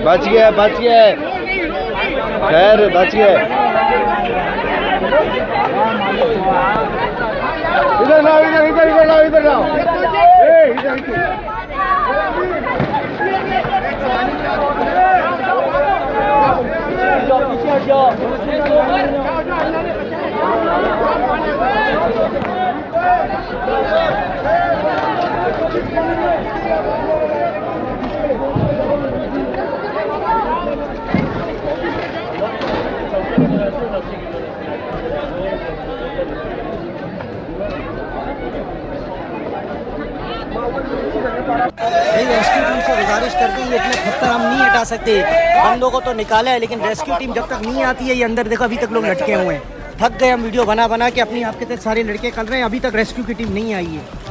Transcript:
बच गया खैर बच गया। इधर लाओ इधर लाओ रेस्क्यू टीम से गुजारिश करते हैं, इतने पत्थर हम नहीं हटा सकते। बंदों को तो निकाला है लेकिन रेस्क्यू टीम जब तक नहीं आती है, ये अंदर देखो अभी तक लोग लटके हुए हैं। थक गए हम वीडियो बना के, अपनी आपके सारे लड़के कर रहे हैं, अभी तक रेस्क्यू की टीम नहीं आई है।